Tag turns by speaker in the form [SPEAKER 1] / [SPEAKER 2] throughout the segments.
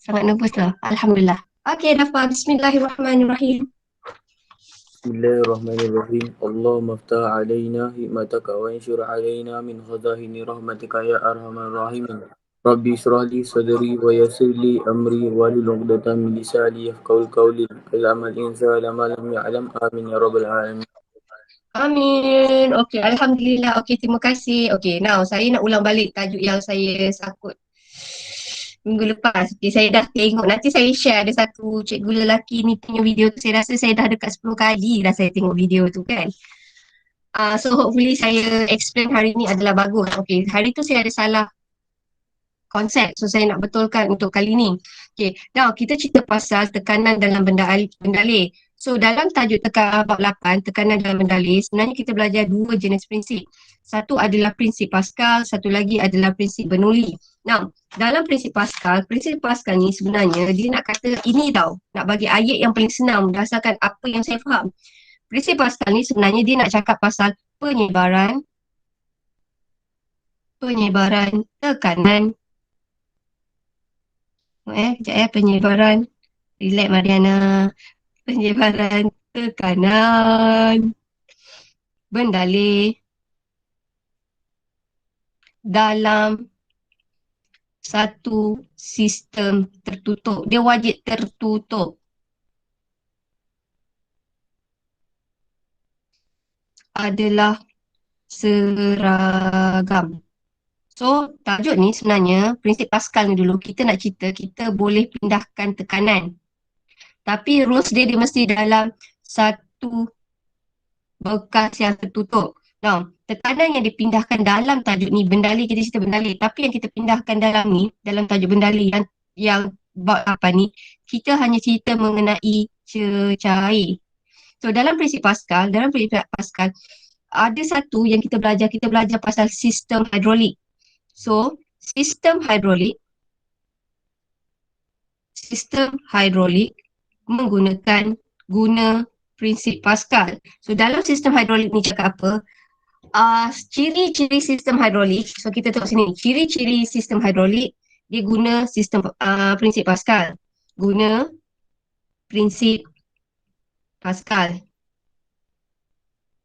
[SPEAKER 1] Sangat nervous lah. Alhamdulillah. Okay, Dafa. Bismillahirrahmanirrahim.
[SPEAKER 2] بسم الله الرحمن الرحيم اللهم افتح علينا حكمتك وانشر علينا من خزائن رحمتك يا أرحم الراحمين ربي اشرح لي صدري ويسر لي أمري واحلل عقدة من لساني يفقهوا قولي علم الإنسان ما لم يعلم آمين يا رب العالمين.
[SPEAKER 1] Amin. Okay, Alhamdulillah. Okay, terima kasih. Okay, now saya nak ulang balik tajuk yang saya sakut minggu lepas. Okay, saya dah tengok. Nanti saya share ada satu cikgu lelaki ni punya video tu. Saya rasa saya dah dekat 10 kali dah saya tengok video tu kan. So hopefully saya explain hari ni adalah bagus. Okay, hari tu saya ada salah konsep. So saya nak betulkan untuk kali ni. Okay, now kita cerita pasal tekanan dalam bendalih. So dalam tajuk bab 8, tekanan dalam bendalih, sebenarnya kita belajar dua jenis prinsip. Satu adalah prinsip Pascal, satu lagi adalah prinsip Bernoulli. Now, dalam prinsip Pascal ni sebenarnya dia nak kata ini tau, nak bagi ayat yang paling senang berdasarkan apa yang saya faham. Prinsip Pascal ni sebenarnya dia nak cakap pasal penyebaran tekanan. Kejap penyebaran. Relax Mariana. Penyebaran tekanan bendalih dalam satu sistem tertutup. Dia wajib tertutup. Adalah seragam. So, tajuk ni sebenarnya prinsip Pascal ni dulu kita nak cerita kita boleh pindahkan tekanan. Tapi rules dia mesti dalam satu bekas yang tertutup. Now, tekanan yang dipindahkan dalam tajuk ni bendalih, kita cerita bendalih. Tapi yang kita pindahkan dalam ni, dalam tajuk bendalih yang bab apa ni, kita hanya cerita mengenai cecair. So, dalam prinsip Pascal, ada satu yang kita belajar pasal sistem hidrolik. So, sistem hidrolik guna prinsip Pascal. So, dalam sistem hidrolik ni cakap apa? Ciri-ciri sistem hidrolik, so kita tengok sini, ciri-ciri sistem hidrolik, dia guna prinsip Pascal. Guna prinsip Pascal.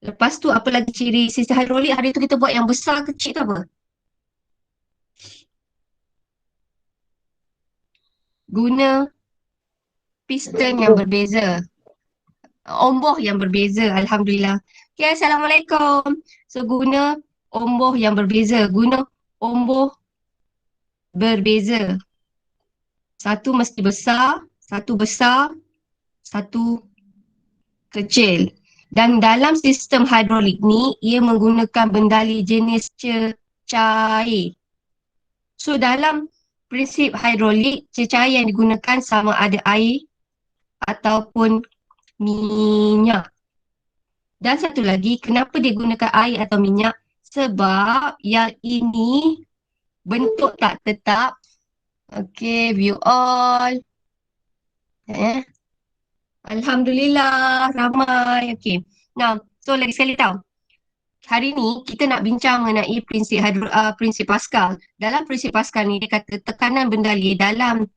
[SPEAKER 1] Lepas tu apa lagi ciri sistem hidrolik? Hari tu kita buat yang besar kecil tu apa? Guna piston yang berbeza. Omboh yang berbeza. Alhamdulillah. Okay, Assalamualaikum. So guna omboh yang berbeza. Guna omboh berbeza. Satu mesti besar, satu kecil. Dan dalam sistem hidrolik ni, ia menggunakan bendalih jenis cecair. So dalam prinsip hidrolik, cecair yang digunakan sama ada air ataupun minyak. Dan satu lagi, kenapa dia gunakan air atau minyak? Sebab yang ini bentuk tak tetap. Okay, view all. Alhamdulillah, ramai. Okay. Now, so lagi sekali tahu. Hari ni kita nak bincang mengenai prinsip Pascal. Dalam prinsip Pascal ni dia kata tekanan bendalih dalam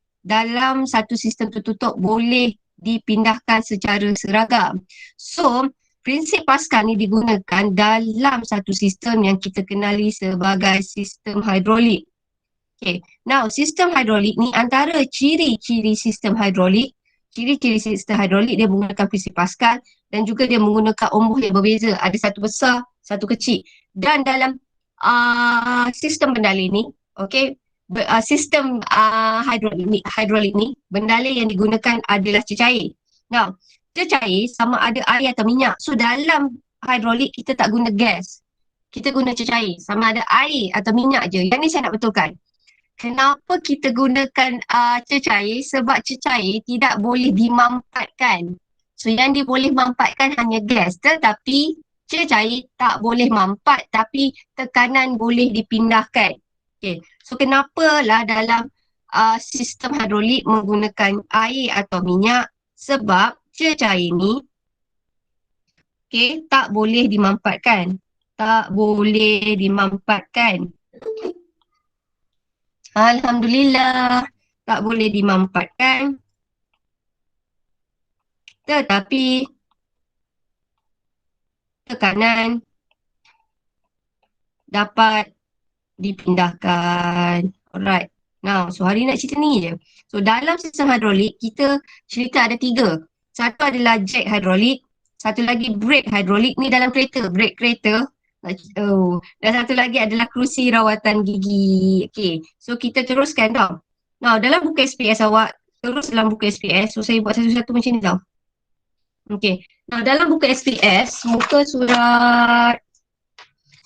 [SPEAKER 1] satu sistem tertutup boleh dipindahkan secara seragam. So, prinsip Pascal ni digunakan dalam satu sistem yang kita kenali sebagai sistem hidrolik. Okay. Now, sistem hidrolik ni antara ciri-ciri sistem hidrolik dia menggunakan prinsip Pascal dan juga dia menggunakan omboh yang berbeza. Ada satu besar, satu kecil. Dan dalam sistem bendalih ni, okay, sistem hidrolik ni, bendalih yang digunakan adalah cecair. Now, cecair sama ada air atau minyak. So, dalam hidrolik kita tak guna gas. Kita guna cecair. Sama ada air atau minyak je. Yang ni saya nak betulkan. Kenapa kita gunakan cecair? Sebab cecair tidak boleh dimampatkan. So yang dia boleh mampatkan hanya gas. Tetapi cecair tak boleh mampat tapi tekanan boleh dipindahkan. Okay. So kenapalah dalam sistem hidrolik menggunakan air atau minyak? Sebab cecair ni tak boleh dimampatkan. Alhamdulillah. tak boleh dimanfaatkan, tetapi tekanan dapat dipindahkan. Alright. Now, so hari ni nak cerita ni je. So dalam sistem hidrolik, kita cerita ada 3. Satu adalah jack hidrolik, satu lagi brake hidrolik, ni dalam kereta, brake kereta. Oh. Dan satu lagi adalah kerusi rawatan gigi. Okay, so kita teruskan tau. Now, dalam buku SPS awak, terus dalam buku SPS, so saya buat satu-satu macam ni tau. Okay, now dalam buku SPS, muka surat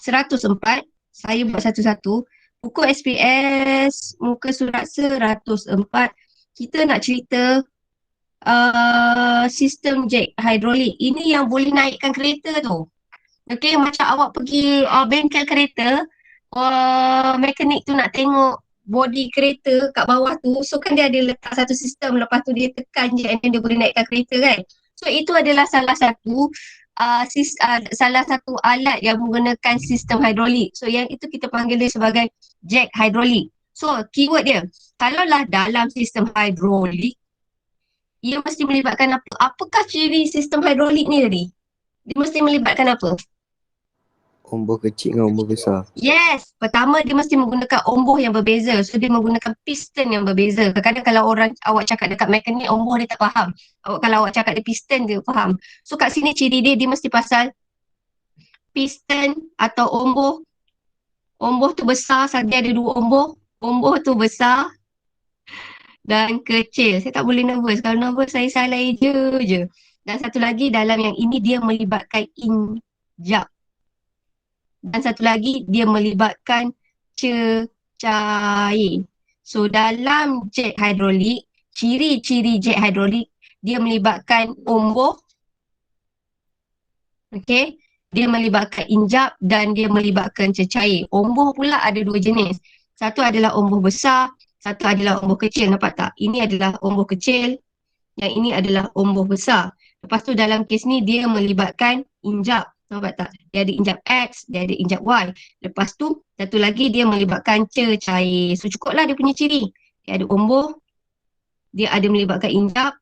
[SPEAKER 1] 104, saya buat satu-satu. Buku SPS muka surat 104, kita nak cerita sistem jack hidrolik. Ini yang boleh naikkan kereta tu. Okay, macam awak pergi bengkel kereta, mekanik tu nak tengok body kereta kat bawah tu, so kan dia ada letak satu sistem, lepas tu dia tekan je and then dia boleh naikkan kereta kan. So itu adalah salah satu alat yang menggunakan sistem hidrolik. So yang itu kita panggil dia sebagai jack hidrolik. So keyword dia, kalaulah dalam sistem hidrolik, ia mesti melibatkan apa? Apakah ciri sistem hidrolik ni tadi? Dia mesti melibatkan apa?
[SPEAKER 3] Ombor kecil dengan ombor besar.
[SPEAKER 1] Yes, pertama dia mesti menggunakan omboh yang berbeza. So dia menggunakan piston yang berbeza. Kadang-kadang kalau awak cakap dekat mekanik omboh dia tak faham. Kalau awak cakap dia piston dia faham. So kat sini ciri dia mesti pasal piston atau omboh. Omboh tu besar, dia ada 2 omboh. Omboh tu besar dan kecil. Saya tak boleh nervous. Kalau nervous saya salah je. Dan satu lagi dalam yang ini dia melibatkan injap. Dan satu lagi dia melibatkan cecair. So dalam jet hidrolik, ciri-ciri jet hidrolik dia melibatkan omboh. Okay. Dia melibatkan injap dan dia melibatkan cecair. Omboh pula ada 2 jenis. Satu adalah omboh besar, satu adalah omboh kecil. Nampak tak? Ini adalah omboh kecil, yang ini adalah omboh besar. Lepas tu dalam kes ni dia melibatkan injap. Nampak tak? Dia ada injap X, dia ada injap Y. Lepas tu, satu lagi dia melibatkan cecair. So cukuplah dia punya ciri. Dia ada omboh, dia ada melibatkan injap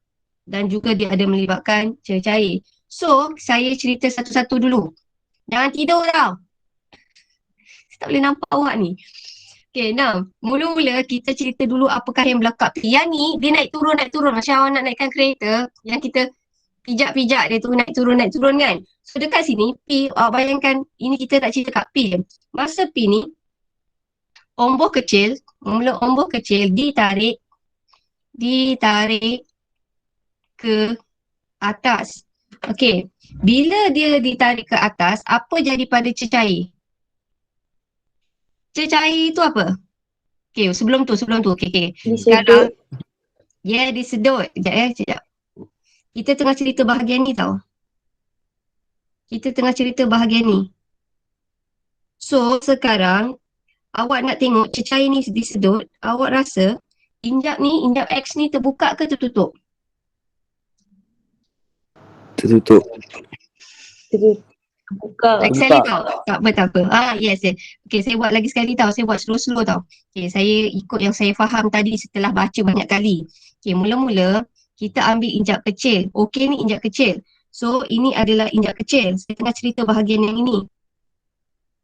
[SPEAKER 1] dan juga dia ada melibatkan cecair. So, saya cerita satu-satu dulu. Jangan tidur tau. Saya tak boleh nampak awak ni. Okay, now, mula-mula kita cerita dulu apakah yang berlaku. Yang ni, dia naik turun. Macam awak nak naikkan kereta, yang kita pijak-pijak dia tu naik turun kan. So dekat sini P, bayangkan ini kita tak cerita kat P je. Masa P ni omboh kecil ditarik ke atas. Okey, bila dia ditarik ke atas, apa jadi pada cecair? Cecair tu apa? Okey, sebelum tu. Okey. Sekarang disedut. Sekejap. Kita tengah cerita bahagian ni tau. So, sekarang awak nak tengok cecair ni disedut, awak rasa injap X ni terbuka ke tertutup?
[SPEAKER 3] Tertutup.
[SPEAKER 4] Buka.
[SPEAKER 1] Lagi sekali tau. Tak apa. Yes. Okay, saya buat lagi sekali tau. Saya buat slow-slow tau. Okay, saya ikut yang saya faham tadi setelah baca banyak kali. Okay, mula-mula kita ambil injap kecil. Okay, ni injap kecil. So, ini adalah injap kecil. Saya tengah cerita bahagian yang ini.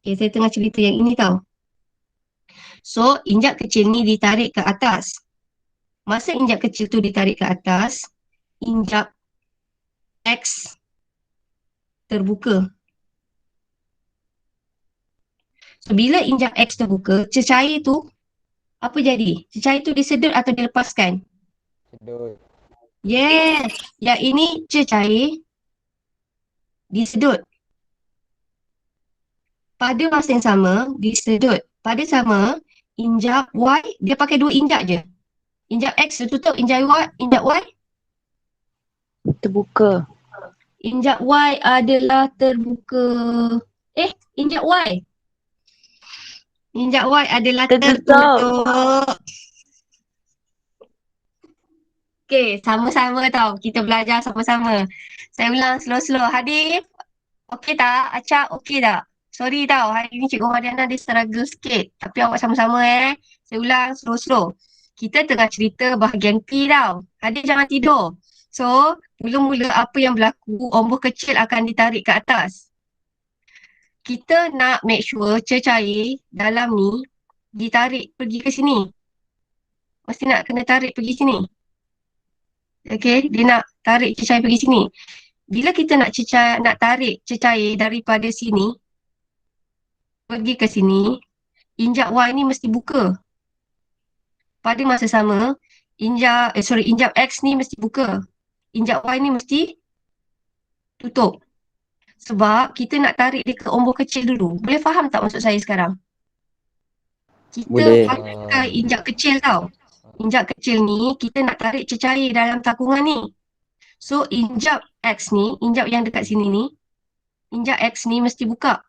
[SPEAKER 1] Okay, saya tengah cerita yang ini tau. So, injap kecil ni ditarik ke atas. Masa injap kecil tu ditarik ke atas, injap X terbuka. So, bila injap X terbuka, cecair tu apa jadi? Cecair tu disedut atau dilepaskan?
[SPEAKER 3] Sedut.
[SPEAKER 1] Yes. Yang ini cecair disedut. Pada masa yang sama, disedut. Pada sama, injap Y, dia pakai 2 injap je. Injap X tertutup, injap Y
[SPEAKER 4] Terbuka.
[SPEAKER 1] injap Y adalah terbuka. Injap Y. Injap Y adalah tertutup. Okay, sama-sama tau. Kita belajar sama-sama. Saya ulang slow-slow. Hadif, okey tak? Acak, okey tak? Sorry tau, hari ni Cikgu Mariana dia struggle sikit. Tapi awak sama-sama Saya ulang slow-slow. kita tengah cerita bahagian P tau. Adik jangan tidur. So, mula-mula apa yang berlaku, ombak kecil akan ditarik ke atas. Kita nak make sure cecair dalam ni ditarik pergi ke sini. Mesti nak kena tarik pergi sini. Okay, dia nak tarik cecair pergi sini. Bila kita nak tarik cecair daripada sini pergi ke sini, injak Y ni mesti buka. Pada masa sama, injak X ni mesti buka. Injak Y ni mesti tutup. Sebab kita nak tarik dia ke ombak kecil dulu. Boleh faham tak maksud saya sekarang? Kita
[SPEAKER 3] Boleh.
[SPEAKER 1] pakai injak kecil tau. Injak kecil ni kita nak tarik cecair dalam takungan ni. So injak X ni, injak yang dekat sini ni, injak X ni mesti buka.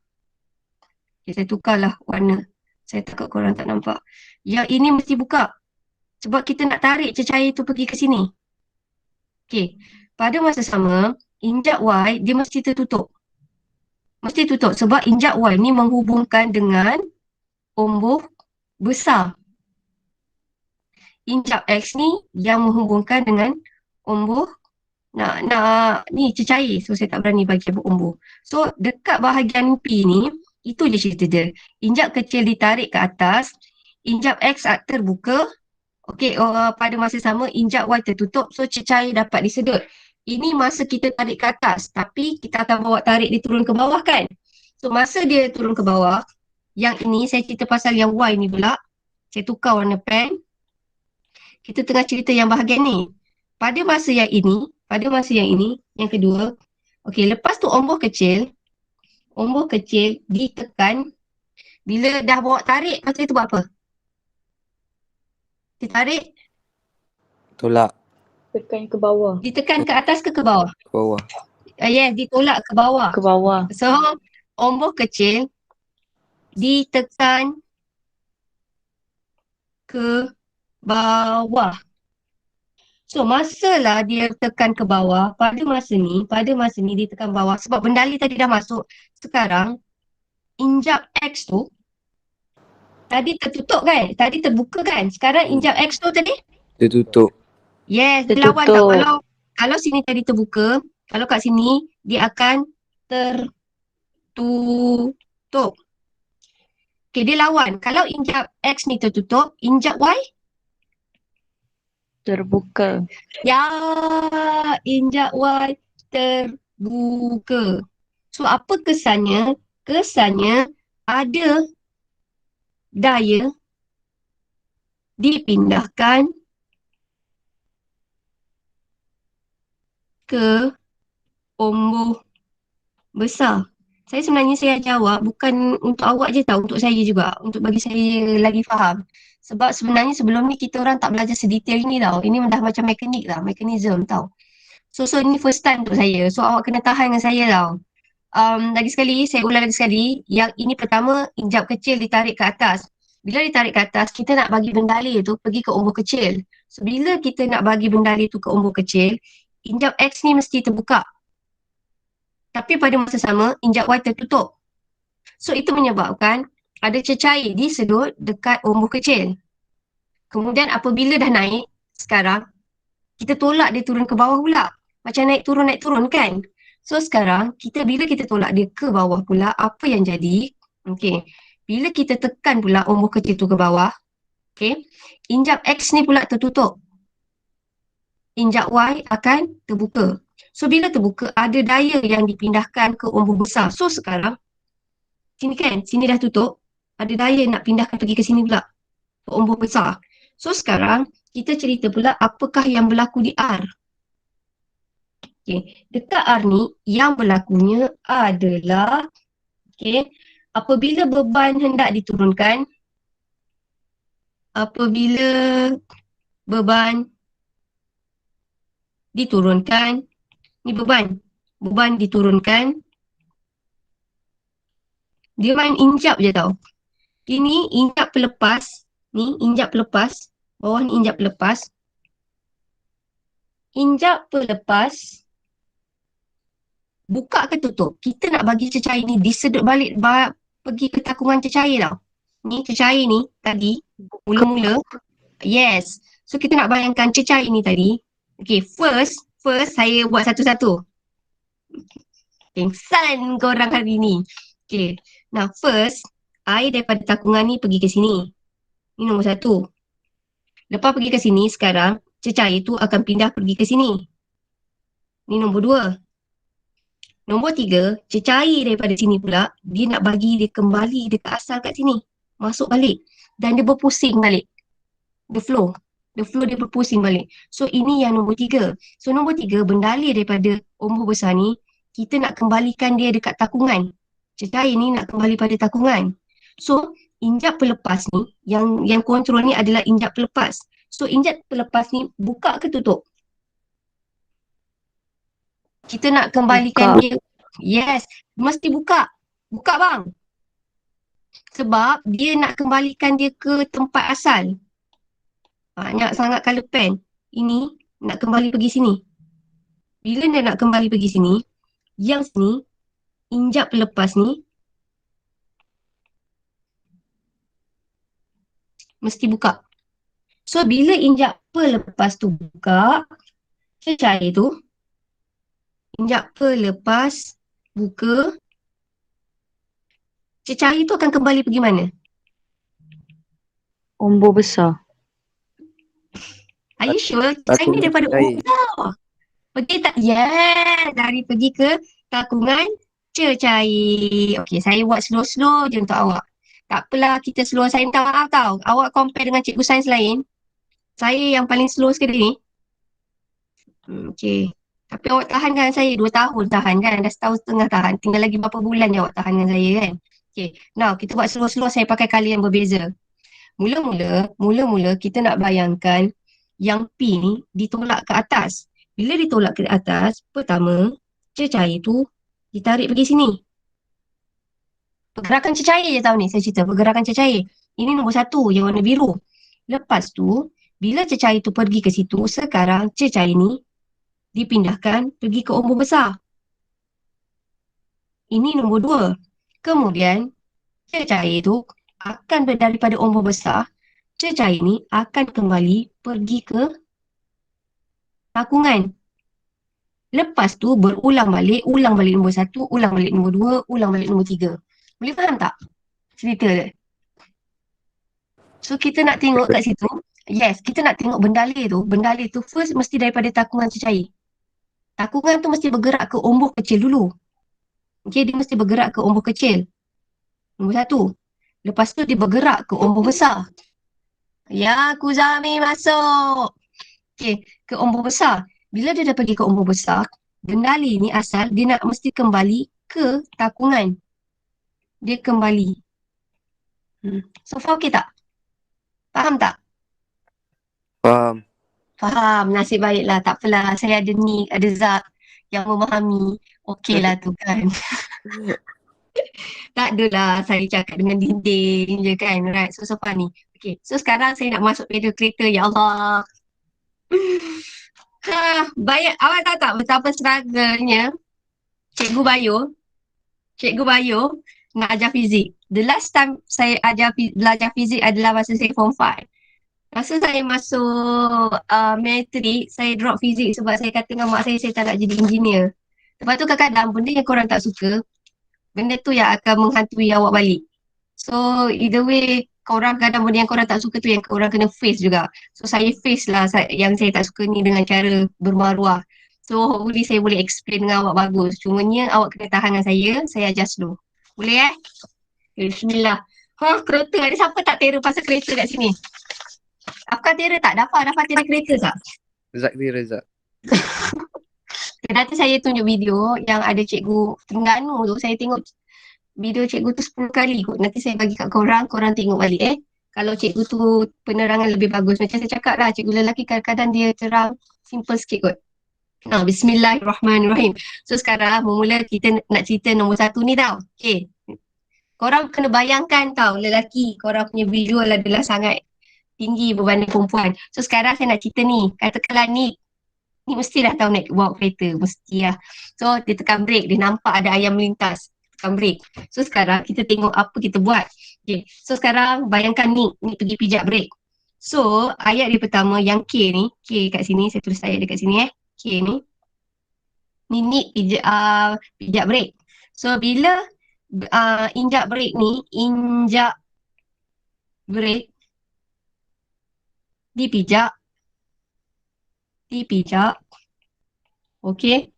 [SPEAKER 1] Okay, saya tukarlah warna. Saya takut korang tak nampak. Yang ini mesti buka. Sebab kita nak tarik cecair tu pergi ke sini. Okay. Pada masa sama, injak Y dia mesti tertutup. Mesti tutup sebab injak Y ni menghubungkan dengan ombak besar. Injak X ni yang menghubungkan dengan ombak ni cecair. So saya tak berani bagi ombak. So dekat bahagian P ni, itu je cerita dia. Injak kecil ditarik ke atas, injak X terbuka. Okey, pada masa sama injak Y tertutup, so cecair dapat disedut. Ini masa kita tarik ke atas, tapi kita akan bawa tarik dia turun ke bawah kan? So masa dia turun ke bawah, yang ini saya cerita pasal yang Y ni pula. Saya tukar warna pen. Kita tengah cerita yang bahagian ni. Pada masa yang ini, yang kedua, okey, lepas tu ombak kecil ditekan. Bila dah bawa tarik, lepas tu buat apa? Ditarik,
[SPEAKER 3] Tolak
[SPEAKER 4] Tekan ke bawah.
[SPEAKER 1] ditekan ke atas ke bawah?
[SPEAKER 3] ke bawah.
[SPEAKER 1] Yes, ditolak ke bawah.
[SPEAKER 4] Ke bawah.
[SPEAKER 1] So, ombak kecil ditekan ke bawah. So, masalah dia tekan ke bawah, pada masa ni dia tekan bawah sebab bendali tadi dah masuk. Sekarang, injak X tu tadi tertutup kan? Tadi terbuka kan? Sekarang injak X tu tadi?
[SPEAKER 3] Tertutup.
[SPEAKER 1] Yes, dia
[SPEAKER 4] Tertutup.
[SPEAKER 1] lawan tau. Kalau sini tadi terbuka, kalau kat sini dia akan tertutup. Okay, dia lawan. Kalau injak X ni tertutup, injak Y?
[SPEAKER 4] Terbuka.
[SPEAKER 1] Ya, injak Y terbuka. So, apa kesannya? Kesannya ada daya dipindahkan ke ombak besar. Saya sebenarnya jawab bukan untuk awak je tahu, untuk saya juga, untuk bagi saya lagi faham. Sebab sebenarnya sebelum ni kita orang tak belajar sedetail ini tau. Ini dah macam mekanik lah, mekanism tau. So ini first time untuk saya. So awak kena tahan dengan saya tau. Lagi sekali, saya ulang lagi sekali. Yang ini pertama, injap kecil ditarik ke atas. Bila ditarik ke atas, kita nak bagi bendali tu pergi ke ombak kecil. So bila kita nak bagi bendali tu ke ombak kecil, injap X ni mesti terbuka. Tapi pada masa sama, injak Y tertutup. So itu menyebabkan ada cecair disedut dekat ombak kecil. Kemudian apabila dah naik, sekarang kita tolak dia turun ke bawah pula. Macam naik turun kan? So sekarang, bila kita tolak dia ke bawah pula, apa yang jadi? Okay. Bila kita tekan pula ombak kecil tu ke bawah, okay, injak X ni pula tertutup. Injak Y akan terbuka. So bila terbuka, ada daya yang dipindahkan ke ombak besar. So sekarang, sini kan, sini dah tutup. Ada daya nak pindahkan pergi ke sini pula. Ke ombak besar. So sekarang, kita cerita pula apakah yang berlaku di R. Okay. Dekat R ni, yang berlakunya adalah, okay, apabila beban hendak diturunkan, ni beban diturunkan, dia main injap je tau. Ini injap pelepas, bawah ni injap pelepas. Injap pelepas, buka ke tutup? Kita nak bagi cecair ni disedut balik pergi ke takungan cecair tau. Ni cecair ni tadi, mula-mula Yes. So kita nak bayangkan cecair ni tadi. Okay, first saya buat satu-satu. Pengsan korang hari ni. Okay. Now first, air daripada takungan ni pergi ke sini. Ni nombor satu. Lepas pergi ke sini, sekarang cecair tu akan pindah pergi ke sini. Ni nombor dua. Nombor tiga, cecair daripada sini pula, dia nak bagi dia kembali dekat asal kat sini. Masuk balik. Dan dia berpusing balik. The flow dia berpusing balik. So ini yang nombor tiga. So nombor tiga, bendalih daripada ombor besar ni, kita nak kembalikan dia dekat takungan. Cecair ni nak kembali pada takungan. So injap pelepas ni, yang kontrol ni adalah injap pelepas. So injap pelepas ni buka ke tutup? Kita nak kembalikan dia. Yes, mesti buka. Buka bang. Sebab dia nak kembalikan dia ke tempat asal. Banyak sangat colour pen. Ini nak kembali pergi sini. Bila dia nak kembali pergi sini, yang sini, injap pelepas ni, mesti buka. So bila injap pelepas tu buka, cecair tu, injap pelepas buka, cecair tu akan kembali pergi mana?
[SPEAKER 4] Ombor besar.
[SPEAKER 1] Are you sure? Cecair ni daripada ombor. Pergi tak? Yeah, dari pergi ke takungan cecair. Okay, saya buat slow-slow je untuk awak. Tak apalah, kita slow. Saya minta maaf tau. Awak compare dengan cikgu sains lain. Saya yang paling slow sekali ni. Okay. Tapi awak tahan kan saya 2 tahun tahan kan. Dah setahun setengah tahan. Tinggal lagi berapa bulan je awak tahan dengan saya kan. Okay. Now, kita buat slow-slow. Saya pakai kali yang berbeza. Mula-mula kita nak bayangkan yang P ni ditolak ke atas. Bila ditolak ke atas, pertama, cecair tu ditarik pergi sini. Pergerakan cecair je tau ni saya cerita. Pergerakan cecair. Ini nombor satu yang warna biru. Lepas tu, bila cecair tu pergi ke situ, sekarang cecair ni dipindahkan pergi ke ombor besar. Ini nombor dua. Kemudian, cecair tu akan daripada ombor besar, cecair ni akan kembali pergi ke takungan. Lepas tu berulang balik nombor satu, ulang balik nombor dua, ulang balik nombor tiga. Boleh faham tak cerita dia? So kita nak tengok kat situ. Yes, kita nak tengok bendalih tu. Bendalih tu first mesti daripada takungan cecair. Takungan tu mesti bergerak ke ombor kecil dulu. Okay, dia mesti bergerak ke ombor kecil. Nombor satu. Lepas tu dia bergerak ke ombor besar. Ya, Kuzami masuk. Okay, ke ombor besar. Bila dia dah pergi ke ombor besar, bendalih ni asal dia nak mesti kembali ke takungan. Dia kembali. So far okay tak? Faham tak?
[SPEAKER 3] Faham.
[SPEAKER 1] Faham, nasib baiklah. Tak apalah, saya ada ni, ada Zak yang memahami. Okey lah tu kan. Tak adalah saya cakap dengan dinding je kan. Right, so far ni. Okay, so sekarang saya nak masuk pedal kereta. Ya Allah. Banyak, awak tahu tak betapa struggle-nya Cikgu Bayu nak ajar fizik. The last time saya belajar fizik adalah masa saya form 5. Masa saya masuk matrik, saya drop fizik sebab saya kata dengan mak saya tak nak jadi engineer. Lepas tu kadang-kadang benda yang korang tak suka, benda tu yang akan menghantui awak balik. So either way, korang kadang benda yang korang tak suka tu yang korang kena face juga. So saya face lah yang saya tak suka ni dengan cara bermaruah. So hopefully saya boleh explain dengan awak bagus. Cumanya awak kena tahan dengan saya ajar slow. Boleh Bismillah. Kereta. Ada siapa tak terror pasal kereta kat sini? Afkar terror tak? Dapat terror kereta tak?
[SPEAKER 3] Zak dia Zak.
[SPEAKER 1] Nanti saya tunjuk video yang ada cikgu Terengganu tu. Saya tengok video cikgu tu 10 kali kot. Nanti saya bagi kat korang tengok balik Kalau cikgu tu penerangan lebih bagus. Macam saya cakap lah, cikgu lelaki kadang-kadang dia terang simple sikit kot. Nah, bismillahirrahmanirrahim. So sekarang mula kita nak cerita nombor satu ni tau. Okay. Korang kena bayangkan tau, lelaki korang punya visual adalah sangat tinggi berbanding perempuan. So sekarang saya nak cerita ni. Katakanlah ni mesti dah tahu naik bawa kereta. Mesti lah. So dia tekan brake, dia nampak ada ayam melintas. Tekan brake. So sekarang kita tengok apa kita buat. Okay. So sekarang bayangkan ni pergi pijak brake. So, ayat dia pertama yang K ni, K kat sini, saya tulis ayat dekat sini K ni. Ni need pijak break. So, bila injak break ni, injak break, dipijak, okey.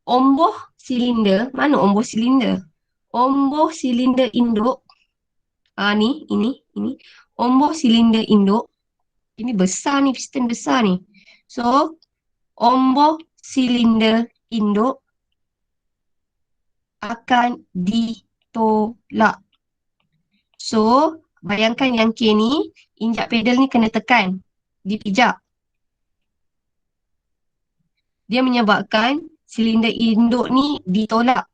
[SPEAKER 1] Omboh silinder, mana omboh silinder? Omboh silinder induk, ini. Omboh silinder induk, ini besar ni, piston besar ni. So, omboh silinder induk akan ditolak. So, bayangkan yang K ni, injak pedal ni kena tekan, dipijak. Dia menyebabkan silinder induk ni ditolak.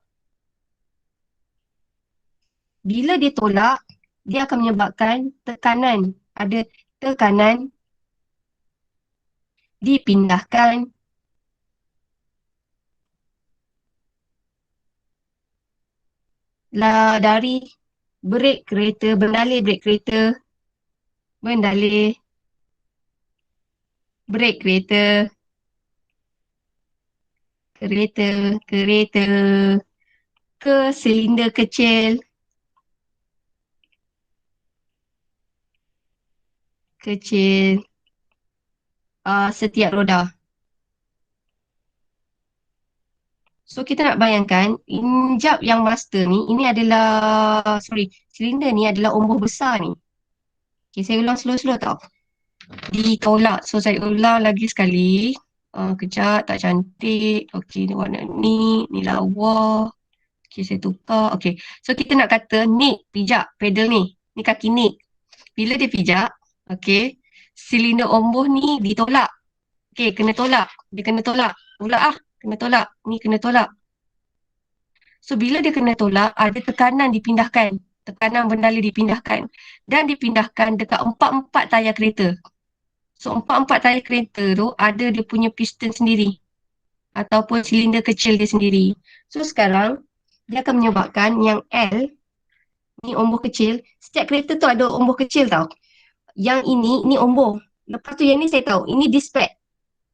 [SPEAKER 1] Bila dia tolak, dia akan menyebabkan tekanan. Ada tekanan dipindahkan dari brek kereta, bendalih brek kereta, kereta ke silinder kecil, setiap roda. So, kita nak bayangkan, injap yang master ni, ini adalah, silinder ni adalah omboh besar ni. Okay, saya ulang slow-slow tau. Ditolak. So, saya ulang lagi sekali. Kejap, tak cantik. Okay, ni warna ni lawa. Okay, saya tukar. Okay, so kita nak kata Nick pijak pedal ni. Ni kaki Nick. Bila dia pijak, okay, silinder omboh ni ditolak. Okay, kena tolak. Dia kena tolak. Kena tolak. Ni kena tolak. So, bila dia kena tolak, ada tekanan dipindahkan. Tekanan bendalih dipindahkan. Dan dipindahkan dekat empat-empat tayar kereta. So, empat-empat tayar kereta tu ada dia punya piston sendiri. Ataupun silinder kecil dia sendiri. So, sekarang, dia akan menyebabkan yang L, ni omboh kecil. Setiap kereta tu ada omboh kecil tau. Yang ini omboh. Lepas tu yang ni saya tahu, ini dispatch.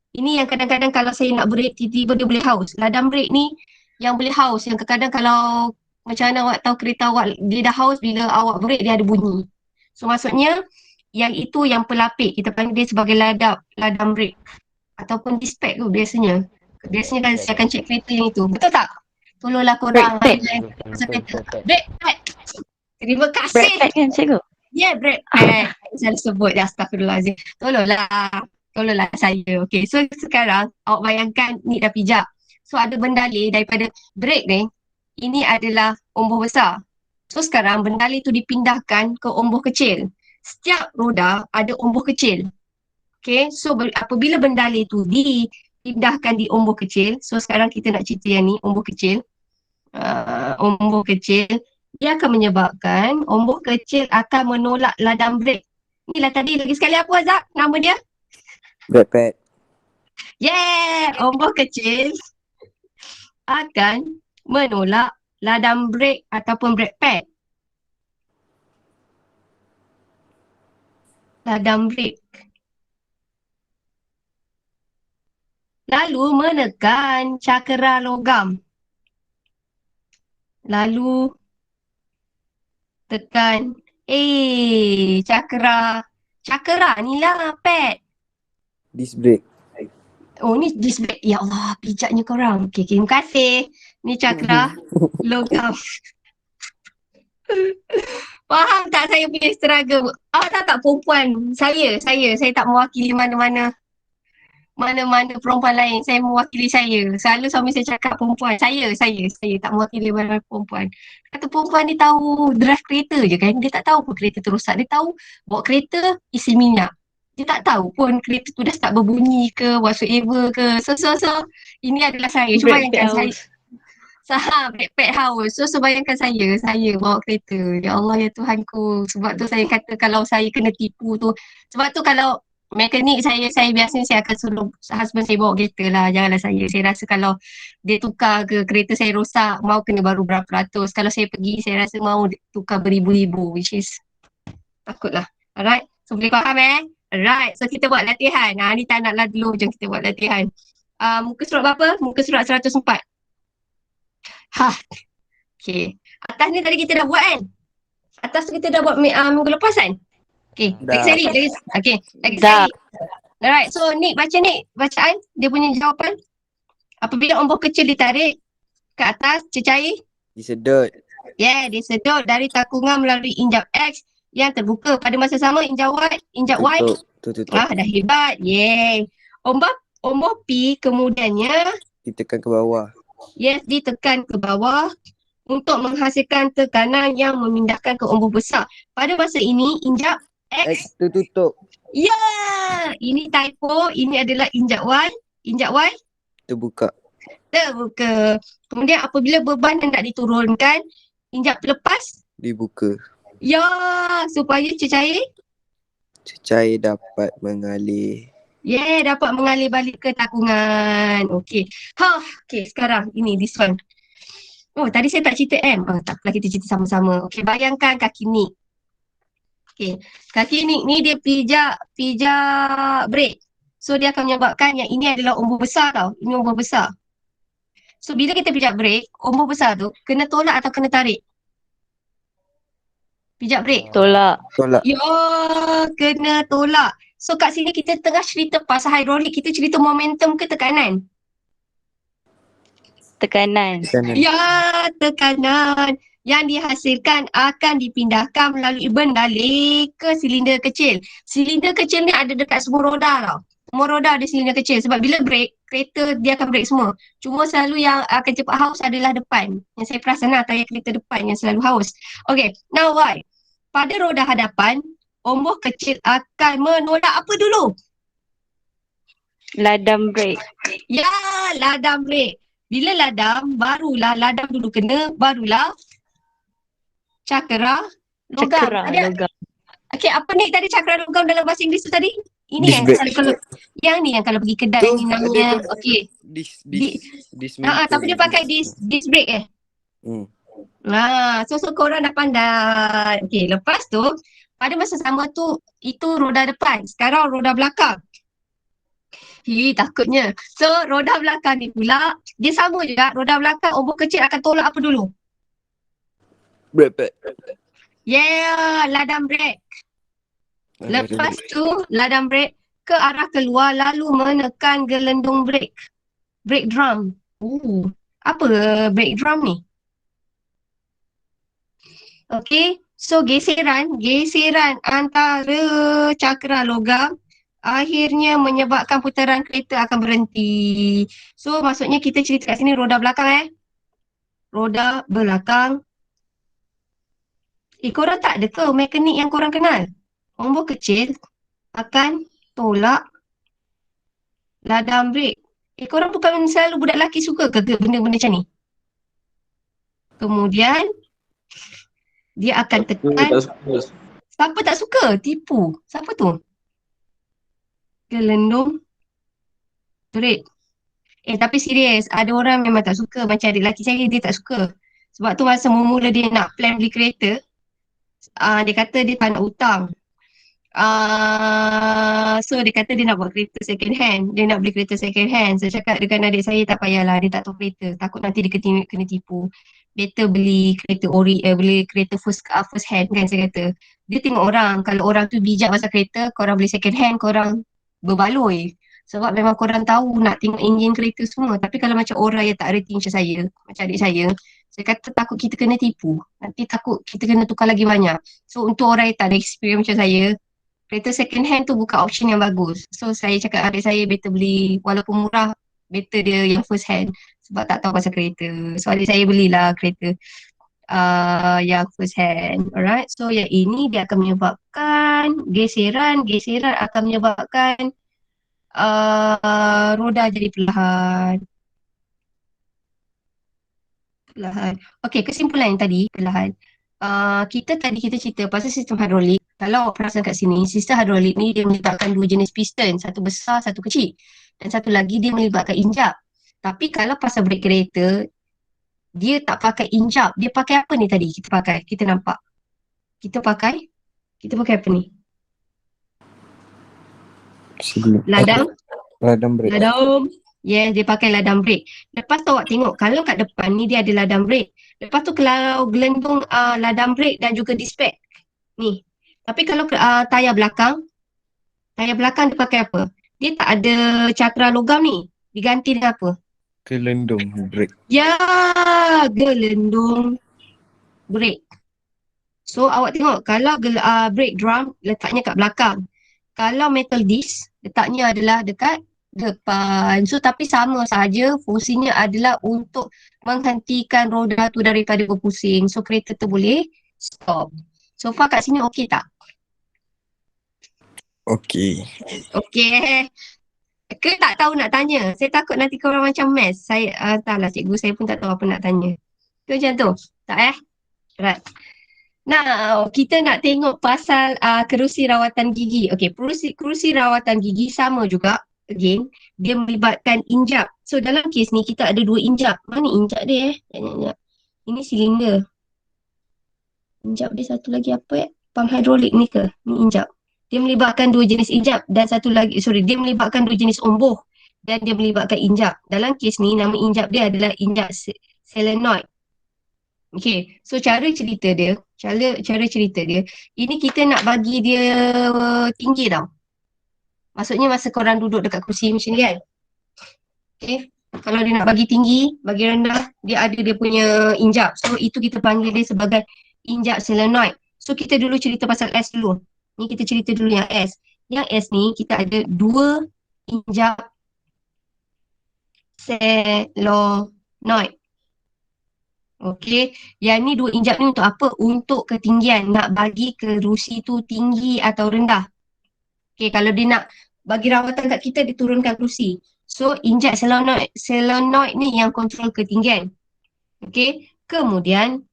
[SPEAKER 1] Ini yang kadang-kadang kalau saya nak break, tiba-tiba dia boleh haus. Ladang break ni yang boleh haus. Yang kadang-kadang kalau macam mana awak tahu kereta awak, dia dah haus bila awak break, dia ada bunyi. So maksudnya, yang itu yang pelapik. Kita panggil dia sebagai ladang break. Ataupun dispatch tu biasanya. Biasanya kan saya akan cek kereta yang itu. Betul tak? Tolonglah korang. Break pad. Terima kasih.
[SPEAKER 4] Break pad kan cikgu?
[SPEAKER 1] Ya, break pad. Saya sebut, astagfirullahaladzim. Tolonglah saya. Okay, so sekarang awak bayangkan ni dah pijak. So ada bendalih daripada brake ni, ini adalah omboh besar. So sekarang bendalih tu dipindahkan ke omboh kecil. Setiap roda ada omboh kecil. Okay, so apabila bendalih tu dipindahkan di omboh kecil, so sekarang kita nak cerita yang ni, omboh kecil. Dia akan menyebabkan omboh kecil akan menolak ladang brake. Inilah tadi lagi sekali apa Azhar? Nama dia?
[SPEAKER 3] Brake pad.
[SPEAKER 1] Yeah! Omboh kecil akan menolak ladang brake ataupun brake pad. Ladang brake. Lalu menekan cakera logam. Lalu tekan cakera ni lah pad.
[SPEAKER 3] Disc brake.
[SPEAKER 1] Oh ni disc brake. Ya Allah, pijaknya korang. Okay, terima kasih. Ni cakera logam. Faham tak saya punya struggle? Tak perempuan. Saya tak mewakili mana-mana perempuan lain. Saya mewakili saya. Selalu suami saya cakap perempuan. Saya tak mewakili mana perempuan. Kata perempuan dia tahu drive kereta je kan. Dia tak tahu pun kereta tu rosak. Dia tahu bawa kereta isi minyak. Dia tak tahu pun kereta tu dah start berbunyi ke, whatsoever ke. So, ini adalah saya. Cuba bayangkan saya. Brake pad house. So, bayangkan saya bawa kereta. Ya Allah, ya Tuhanku. Sebab tu saya kata kalau saya kena tipu tu. Sebab tu kalau mekanik saya biasanya saya akan suruh husband saya bawa kereta lah. Janganlah saya. Saya rasa kalau dia tukar ke kereta saya rosak, mau kena baru berapa ratus. Kalau saya pergi, saya rasa mau tukar beribu-ribu. Which is takutlah. Alright. So, boleh faham Alright, so kita buat latihan. Ni tak naklah dulu, jom kita buat latihan. Muka surat berapa? Muka surat 104. Okay. Atas ni tadi kita dah buat kan? Atas tu kita dah buat minggu lepas kan? Okay, lagi
[SPEAKER 3] Dah.
[SPEAKER 1] sekali. Okay, lagi
[SPEAKER 4] Dah.
[SPEAKER 1] sekali. Alright, so Nick baca Nick. Bacaan, dia punya jawapan. Apabila ombak kecil ditarik ke atas, cecair.
[SPEAKER 3] Disedot.
[SPEAKER 1] Disedot dari takungan melalui injap X yang terbuka. Pada masa sama, injap Y.
[SPEAKER 3] Tutup.
[SPEAKER 1] Dah hebat. Ombak P kemudiannya
[SPEAKER 3] Ditekan ke bawah.
[SPEAKER 1] ditekan ke bawah untuk menghasilkan tekanan yang memindahkan ke ombak besar. Pada masa ini, injap X.
[SPEAKER 3] X tu tutup.
[SPEAKER 1] Ini typo. Ini adalah injap Y. Injap Y
[SPEAKER 3] Terbuka.
[SPEAKER 1] terbuka. Kemudian apabila beban hendak diturunkan, injap lepas.
[SPEAKER 3] Dibuka.
[SPEAKER 1] Supaya cecair
[SPEAKER 3] Cecair dapat mengalir.
[SPEAKER 1] dapat mengalir balik ke takungan. Okey. Okey, sekarang ini this one. Tadi saya tak cerita M. Taklah kita cerita sama-sama. Okey, bayangkan kaki Nick. Okey, kaki Nick ni dia pijak brake. So dia akan menyebabkan yang ini adalah ombak besar tau. Ini ombak besar. So bila kita pijak brake, ombak besar tu kena tolak atau kena tarik? Pijak brake.
[SPEAKER 4] Tolak.
[SPEAKER 1] Kena tolak. So kat sini kita tengah cerita pasal hidrolik, kita cerita momentum ke tekanan?
[SPEAKER 4] Tekanan.
[SPEAKER 1] Tekanan yang dihasilkan akan dipindahkan melalui bendalik ke silinder kecil. Silinder kecil ni ada dekat semua roda tau. Semua roda ada silinder kecil sebab bila brake, kereta dia akan brake semua. Cuma selalu yang akan cepat haus adalah depan. Yang saya perasan lah, tayar kereta depan yang selalu haus. Okay, now why? Pada roda hadapan, ombak kecil akan menolak apa dulu?
[SPEAKER 4] Ladam brake.
[SPEAKER 1] Ladam brake. Bila ladam, barulah ladam dulu kena, barulah cakra logam.
[SPEAKER 4] Cakra logam.
[SPEAKER 1] Okay, apa ni tadi cakra logam dalam bahasa Inggeris tu tadi? Ini
[SPEAKER 3] Disc
[SPEAKER 1] yang
[SPEAKER 3] brake.
[SPEAKER 1] kalau yang ni yang kalau pergi kedai
[SPEAKER 3] Tu,
[SPEAKER 1] ni namanya.
[SPEAKER 3] ada tu.
[SPEAKER 1] Okey. Tapi dia pakai disc brake
[SPEAKER 3] Hmm.
[SPEAKER 1] so korang dah pandai. Okey, lepas tu pada masa sama tu itu roda depan. Sekarang roda belakang. Takutnya. So roda belakang ni pula dia sama juga. Roda belakang ombak kecil akan tolak apa dulu?
[SPEAKER 3] Brake pad.
[SPEAKER 1] Ladam brake. Lepas tu ladam brake ke arah keluar lalu menekan gelendung brake. Brake drum. Apa brake drum ni? Okey, so geseran antara cakra logam akhirnya menyebabkan putaran kereta akan berhenti. So maksudnya kita cerita kat sini roda belakang roda belakang. Korang tak ada ke mekanik yang korang kenal? Ombak kecil akan tolak ladam brake. Korang bukan selalu budak lelaki suka ke benda-benda macam ni? Kemudian dia akan tekan. Siapa tak suka? Tipu. Siapa tu? Gelendung brake. Tapi serius, ada orang memang tak suka. Macam adik lelaki saya, dia tak suka. Sebab tu masa mula-mula dia nak plan beli kereta, dia kata dia tak nak hutang. So dia kata dia nak buat kereta second hand. Dia nak beli kereta second hand. Saya cakap dengan adik saya, tak payahlah, dia tak tahu kereta. Takut nanti dia kena tipu. Better beli kereta beli kereta first hand kan, saya kata. Dia tengok orang, kalau orang tu bijak pasal kereta, korang beli second hand, korang berbaloi. Sebab memang korang tahu nak tengok enjin kereta semua. Tapi kalau macam orang yang tak reti macam saya, macam adik saya kata takut kita kena tipu. Nanti takut kita kena tukar lagi banyak. So untuk orang yang tak ada experience macam saya, kereta second hand tu bukan option yang bagus. So saya cakap adik saya better beli, walaupun murah, better dia yang first hand. Sebab tak tahu pasal kereta. So adik saya belilah kereta yang first hand. Alright, so yang ini dia akan menyebabkan geseran akan menyebabkan roda jadi perlahan. Okey, kesimpulan yang tadi perlahan. Kita cerita pasal sistem hidrolik. Kalau awak perasan kat sini, sistem hidrolik ni dia melibatkan dua jenis piston, satu besar, satu kecil. Dan satu lagi dia melibatkan injap. Tapi kalau pasal brake kereta, dia tak pakai injap. Dia pakai apa ni tadi kita nampak? Kita pakai apa ni?
[SPEAKER 3] Sebelum.
[SPEAKER 1] Ladang,
[SPEAKER 3] Ladang break.
[SPEAKER 1] ladang. Yes, dia pakai ladang brake. Lepas tu awak tengok, kalau kat depan ni dia ada ladang brake. Lepas tu kalau gelendung ladang brake dan juga dispatch. Ni. Tapi kalau tayar belakang dia pakai apa? Dia tak ada cakra logam ni. Diganti dengan apa?
[SPEAKER 3] Kelendung break.
[SPEAKER 1] Ya, gelendung brake. So awak tengok, kalau brake drum letaknya kat belakang. Kalau metal disc letaknya adalah dekat depan. So tapi sama saja, fungsinya adalah untuk menghentikan roda tu daripada berpusing. So kereta tu boleh stop. So far kat sini okey tak?
[SPEAKER 3] Okey.
[SPEAKER 1] Okey. Ke tak tahu nak tanya? Saya takut nanti korang macam maths. Saya, entahlah cikgu saya pun tak tahu apa nak tanya. Ke macam tu? Tak Right. Nah, kita nak tengok pasal kerusi rawatan gigi. Okey, kerusi rawatan gigi sama juga. Again, dia melibatkan injap. So dalam kes ni kita ada 2 injap. Mana injap dia Sekejap. Ini silinder. Injap dia satu lagi apa Pump hidrolik ni ke? Ni injap. Dia melibatkan 2 jenis injap dan satu lagi, dia melibatkan 2 jenis omboh dan dia melibatkan injap. Dalam kes ni nama injap dia adalah injap solenoid. Okay, so cara cerita dia, ini kita nak bagi dia tinggi tau. Maksudnya masa korang duduk dekat kursi macam ni kan. Okay, kalau dia nak bagi tinggi, bagi rendah, dia ada dia punya injap. So itu kita panggil dia sebagai injap solenoid. So kita dulu cerita pasal S dulu. Ni kita cerita dulu yang S. Yang S ni kita ada 2 injap solenoid. Okey, yang ni 2 injap ni untuk apa? Untuk ketinggian, nak bagi kerusi tu tinggi atau rendah. Okey, kalau dia nak bagi rawatan kat kita, dia turunkan kerusi. So, injap solenoid ni yang kontrol ketinggian. Okey, kemudian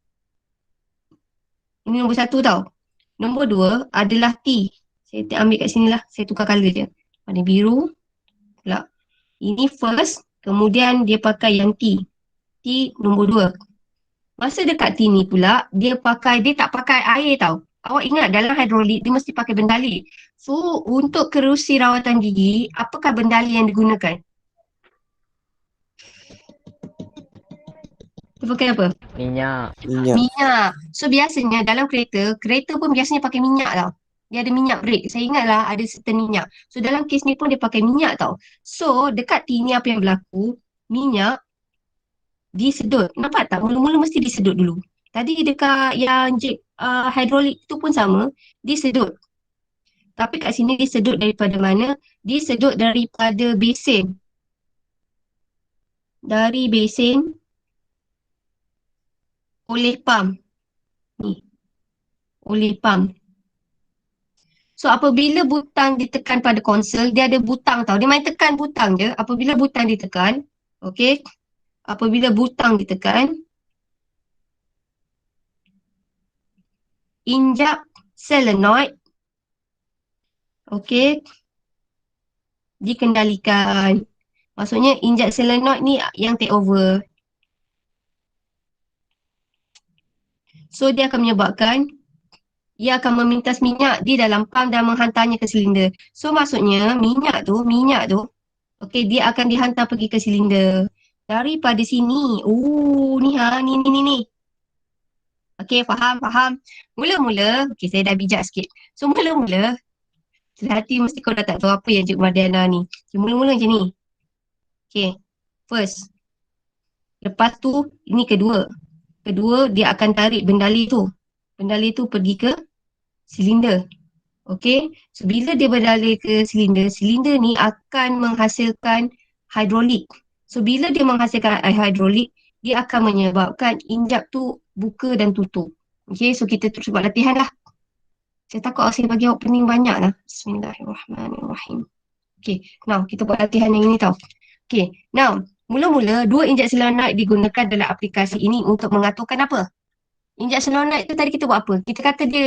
[SPEAKER 1] ini nombor 1 tau. Nombor 2 adalah T. Saya ambil kat sini lah, saya tukar colour je. Warna biru pula. Ini first, kemudian dia pakai yang T. T nombor 2. Masa dekat T ni pula, dia tak pakai air tau. Awak ingat dalam hidrolik, dia mesti pakai bendali. So, untuk kerusi rawatan gigi, apakah bendali yang digunakan? Dia pakai apa?
[SPEAKER 3] Minyak.
[SPEAKER 1] Minyak. So, biasanya dalam kereta pun biasanya pakai minyak tau. Dia ada minyak brake. Saya ingatlah ada certain minyak. So, dalam kes ni pun dia pakai minyak tau. So, dekat T ni apa yang berlaku? Minyak disedut. Nampak tak? Mula-mula mesti disedut dulu. Tadi dekat yang hidrolik tu pun sama, disedut. Tapi kat sini disedut daripada mana? Disedut daripada besen. Dari besen oleh pump. Ni. Oleh pump. So apabila butang ditekan pada konsol, dia ada butang tau. Dia main tekan butang je. Apabila butang ditekan, okey. Apabila butang ditekan, injap solenoid, okey, dikendalikan. Maksudnya injap solenoid ni yang take over. So dia akan menyebabkan ia akan memintas minyak di dalam pump dan menghantarnya ke silinder. So maksudnya minyak tu, okey, dia akan dihantar pergi ke silinder. Daripada sini, ni. Okey, faham. Mula-mula, okey saya dah bijak sikit. So mula-mula, hati mesti kau dah tak tahu apa yang Cikgu Mardiana ni. Okay, mula-mula macam ni. Okey, first. Lepas tu, ini kedua. Kedua, dia akan tarik bendali tu. Bendali tu pergi ke silinder. Okey, so bila dia berdalih ke silinder, silinder ni akan menghasilkan hidrolik. So bila dia menghasilkan hidrolik, dia akan menyebabkan injap tu buka dan tutup. Okey, so kita terus buat latihan lah. Saya takut saya bagi awak pening banyak lah. Bismillahirrahmanirrahim. Okey, now kita buat latihan yang ini tau. Okey, now mula-mula 2 injap solenoid digunakan dalam aplikasi ini untuk mengaturkan apa? Injap solenoid tu tadi kita buat apa? Kita kata dia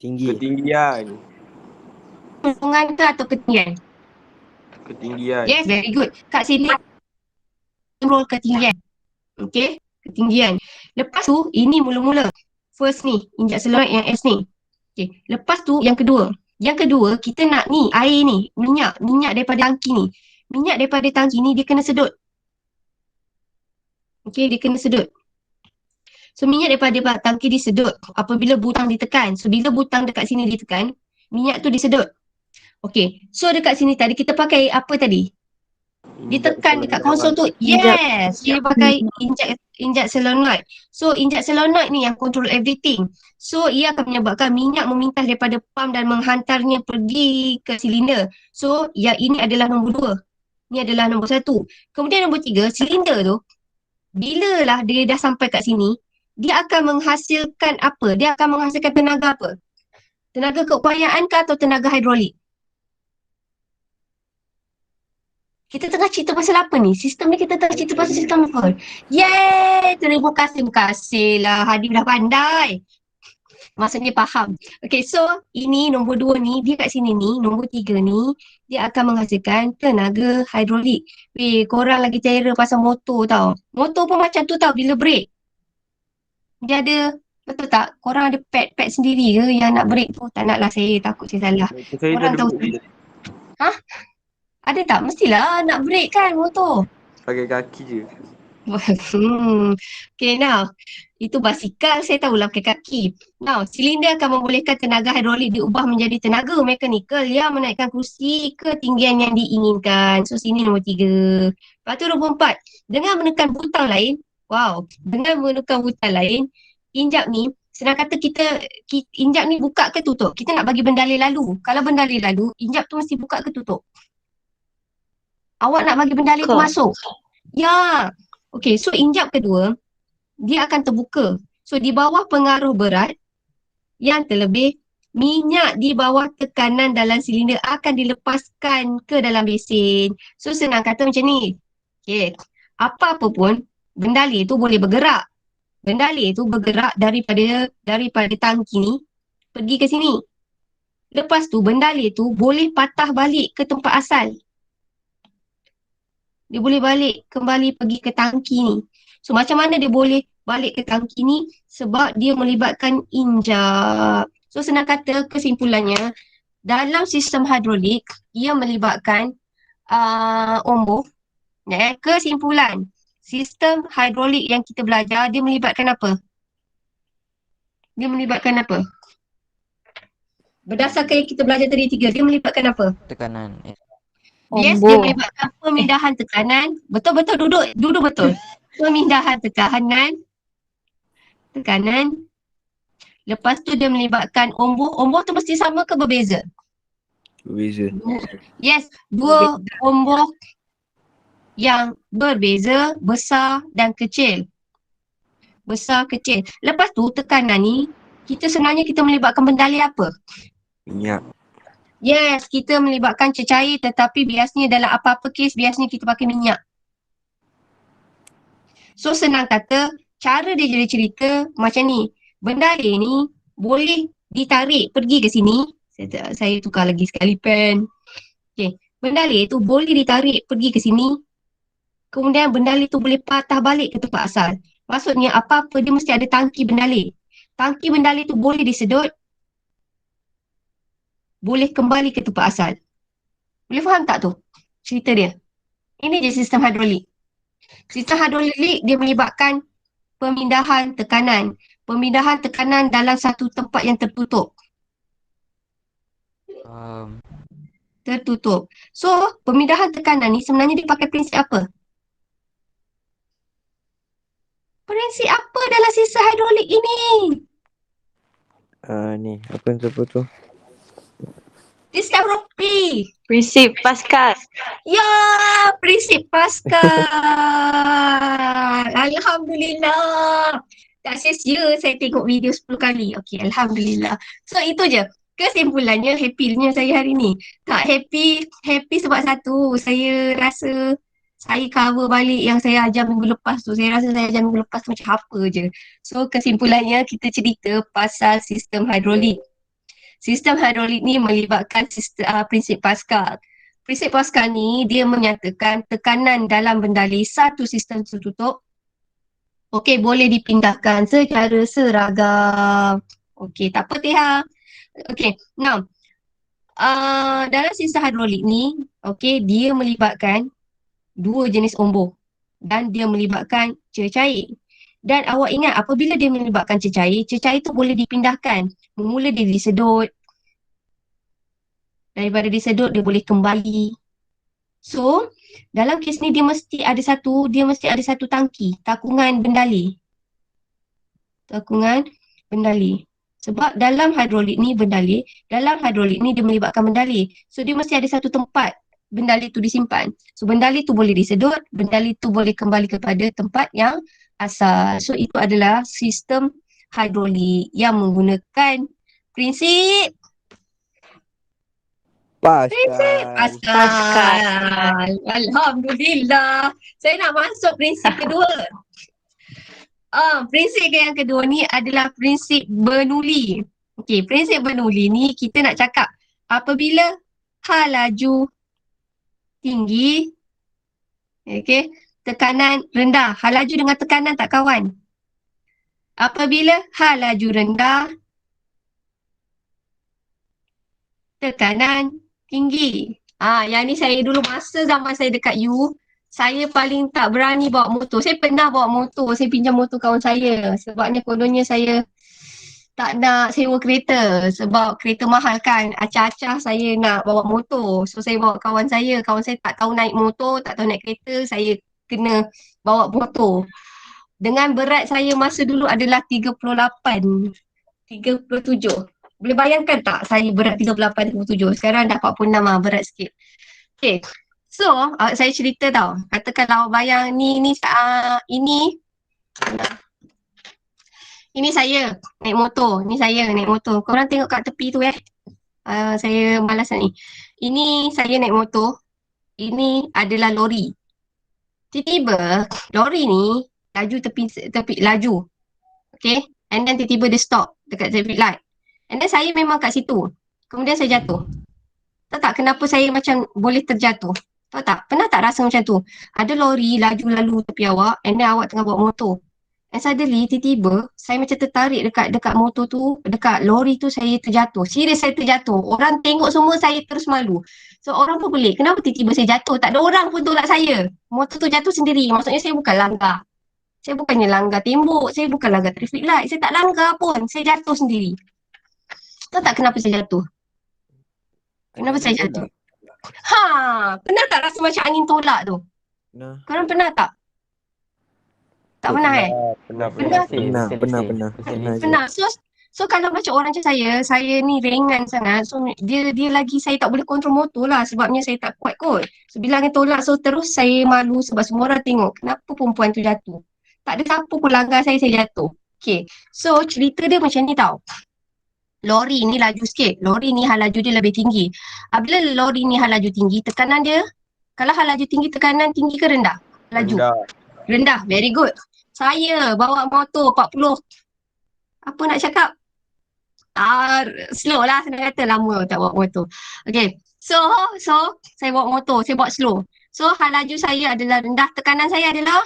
[SPEAKER 3] Tinggi.
[SPEAKER 2] Ketinggian.
[SPEAKER 1] kurungan ke atau ketinggian?
[SPEAKER 2] Ketinggian.
[SPEAKER 1] Yes, very good. Kat sini control ketinggian. Okey, ketinggian. Lepas tu ini mula-mula. First ni, injak solenoid yang S ni. Okey, lepas tu yang kedua. Yang kedua, kita nak ni, air ni, minyak daripada tangki ni. Minyak daripada tangki ni dia kena sedut. Okey, dia kena sedut. So minyak daripada tangki disedut apabila butang ditekan. So bila butang dekat sini ditekan, minyak tu disedut. Okey, so dekat sini tadi kita pakai apa tadi? Ditekan dekat konsol tu. Yes, dia pakai inject solenoid. So inject solenoid ni yang control everything. So ia akan menyebabkan minyak memintas daripada pump dan menghantarnya pergi ke silinder. So yang ini adalah nombor 2. Ini adalah nombor 1. Kemudian nombor 3, silinder tu bila lah dia dah sampai kat sini, dia akan menghasilkan apa? Dia akan menghasilkan tenaga apa? Tenaga keupayaan ke atau tenaga hidrolik? Kita tengah cerita pasal apa ni? Sistem ni kita tengah cerita pasal sistem apa? Yeay! Terima kasih lah. Hadi dah pandai. Maksudnya faham. Okay, so ini nombor 2 ni, dia kat sini ni, nombor 3 ni, dia akan menghasilkan tenaga hidrolik. Weh, korang lagi terror pasal motor tau. Motor pun macam tu tau bila brake. Dia ada, betul tak? Korang ada pad sendiri ke yang nak brake tu? Tak nak lah, saya takut saya salah.
[SPEAKER 2] Saya
[SPEAKER 1] Korang tahu. Ada tak? Mestilah nak brake kan motor.
[SPEAKER 2] pakai kaki je.
[SPEAKER 1] Okay, now. Itu basikal, saya tahulah pakai kaki. Now, silinder akan membolehkan tenaga hidrolik diubah menjadi tenaga mekanikal yang menaikkan kerusi ke ketinggian yang diinginkan. So, sini nombor 3. Lepas tu nombor 4. Dengan menekan butang lain, injap ni, senang kata injap ni buka ke tutup. Kita nak bagi bendalih lalu. Kalau bendalih lalu, injap tu mesti buka ke tutup. Awak nak bagi bendalih tu masuk. Ya. Okay, so injap kedua, dia akan terbuka. So di bawah pengaruh berat yang terlebih, minyak di bawah tekanan dalam silinder akan dilepaskan ke dalam besin. So senang kata macam ni. Okay, apa-apa pun, bendalih tu boleh bergerak. Bendalih tu bergerak daripada tangki ni pergi ke sini. Lepas tu bendalih tu boleh patah balik ke tempat asal. Dia boleh balik kembali pergi ke tangki ni. So macam mana dia boleh balik ke tangki ni? Sebab dia melibatkan injap. So senang kata kesimpulannya, dalam sistem hidrolik, ia melibatkan ombak. Kesimpulan, sistem hidrolik yang kita belajar, dia melibatkan apa? Berdasarkan yang kita belajar tadi 3, dia melibatkan apa?
[SPEAKER 3] Tekanan.
[SPEAKER 1] Yes, dia melibatkan pemindahan tekanan. Betul-betul duduk betul. Pemindahan tekanan. Lepas tu dia melibatkan ombak. Ombak tu mesti sama ke berbeza?
[SPEAKER 3] Berbeza.
[SPEAKER 1] Yes, 2 ombak yang berbeza, besar dan kecil. Besar, kecil. Lepas tu tekanan ni, kita melibatkan bendalih apa?
[SPEAKER 3] Minyak.
[SPEAKER 1] Yes, kita melibatkan cecair tetapi biasanya dalam apa-apa kes biasanya kita pakai minyak. So senang kata, cara dia jadi cerita macam ni. Bendalih ni boleh ditarik pergi ke sini. Saya tukar lagi sekali pen. Okay, bendalih tu boleh ditarik pergi ke sini. Kemudian bendalih tu boleh patah balik ke tempat asal. Maksudnya apa-apa dia mesti ada tangki bendalih. Tangki bendalih tu boleh disedut, boleh kembali ke tempat asal. Boleh faham tak tu cerita dia? Ini je sistem hidrolik. Sistem hidrolik dia melibatkan pemindahan tekanan. Pemindahan tekanan dalam satu tempat yang tertutup. Tertutup. So, pemindahan tekanan ni sebenarnya dia pakai prinsip apa? Prinsip apa dalam sistem hidrolik ini?
[SPEAKER 3] Ni, apa tu?
[SPEAKER 1] Sistem Ropi.
[SPEAKER 4] Prinsip Pascal.
[SPEAKER 1] Ya, prinsip Pascal. Alhamdulillah. Tak sia-sia saya tengok video 10 kali. Okey, Alhamdulillah. So, itu je. Kesimpulannya, happy-nya saya hari ni. Tak happy sebab satu, saya rasa saya cover balik yang saya ajar minggu lepas tu. Saya rasa saya ajar minggu lepas tu macam apa je. So, kesimpulannya kita cerita pasal sistem hidrolik. Sistem hidrolik ni melibatkan prinsip Pascal. Prinsip Pascal ni dia menyatakan tekanan dalam bendalih satu sistem tertutup boleh dipindahkan secara seragam. Tak apa Teha. Now Dalam sistem hidrolik ni, okey, dia melibatkan dua jenis umbu dan dia melibatkan cecair. Dan awak ingat apabila dia melibatkan cecair tu boleh dipindahkan. Mula dia disedut, daripada disedut dia boleh kembali. So, dalam kes ni dia mesti ada satu tangki, takungan bendali. Sebab dalam hidrolik ni dia melibatkan bendali. So dia mesti ada satu tempat bendali tu disimpan. So bendali tu boleh disedut, bendali tu boleh kembali kepada tempat yang asal. So itu adalah sistem hidrolik yang menggunakan prinsip
[SPEAKER 3] Pascal.
[SPEAKER 1] Pascal. Alhamdulillah. Saya nak masuk prinsip kedua. Prinsip yang kedua ni adalah prinsip Bernoulli. Okey, prinsip Bernoulli ni kita nak cakap apabila laju tinggi, okey, tekanan rendah. Laju dengan tekanan tak kawan. Apabila laju rendah, tekanan tinggi. Yang ni saya dulu masa zaman saya dekat U, saya paling tak berani bawa motor. Saya pernah bawa motor, saya pinjam motor kawan saya. Sebabnya kononnya saya tak nak sewa kereta sebab kereta mahal kan. Acah-acah saya nak bawa motor. So saya bawa kawan saya tak tahu naik motor, tak tahu naik kereta, saya kena bawa motor. Dengan berat saya masa dulu adalah 37. Boleh bayangkan tak saya berat 38, 37. Sekarang dah 46 lah, berat sikit. Okay. So, saya cerita tau. Katakanlah awak bayang ini saya naik motor. Korang tengok kat tepi tu saya malas ni. Ini saya naik motor. Ini adalah lori. Tiba-tiba lori ni laju tepi laju. Okay. And then tiba-tiba dia stop dekat traffic light. And then saya memang kat situ. Kemudian saya jatuh. Tahu tak kenapa saya macam boleh terjatuh? Tahu tak? Pernah tak rasa macam tu? Ada lori laju lalu tepi awak and then awak tengah bawa motor. And suddenly tiba-tiba saya macam tertarik dekat motor tu, dekat lori tu saya terjatuh. Serius saya terjatuh. Orang tengok semua saya terus malu. So orang pun pelik. Kenapa tiba-tiba saya jatuh? Tak ada orang pun tolak saya. Motor tu jatuh sendiri. Maksudnya saya bukan langgar. Saya bukannya langgar tembok. Saya bukan langgar traffic light. Saya tak langgar pun. Saya jatuh sendiri. Tahu tak kenapa saya jatuh? Kenapa saya jatuh? Pernah tak rasa macam angin tolak tu?
[SPEAKER 3] Nah.
[SPEAKER 1] Korang pernah tak? Tak pernah Pernah. So kalau macam orang macam saya ni ringan sangat. So dia lagi saya tak boleh kontrol motor lah sebabnya saya tak kuat kot. So bila angin tolak terus saya malu sebab semua orang tengok kenapa perempuan tu jatuh. Tak ada siapa pun langgar saya jatuh. Okay. So cerita dia macam ni tau. Lori ni laju sikit. Lori ni laju dia lebih tinggi. Bila lori ni laju tinggi, tekanan dia, kalau laju tinggi, tekanan tinggi ke rendah? Laju. Rendah. Very good. Saya bawa motor 40. Apa nak cakap? Slow lah senang kata. Lama tak bawa motor. Okay. So saya bawa motor. Saya bawa slow. So laju saya adalah rendah. Tekanan saya adalah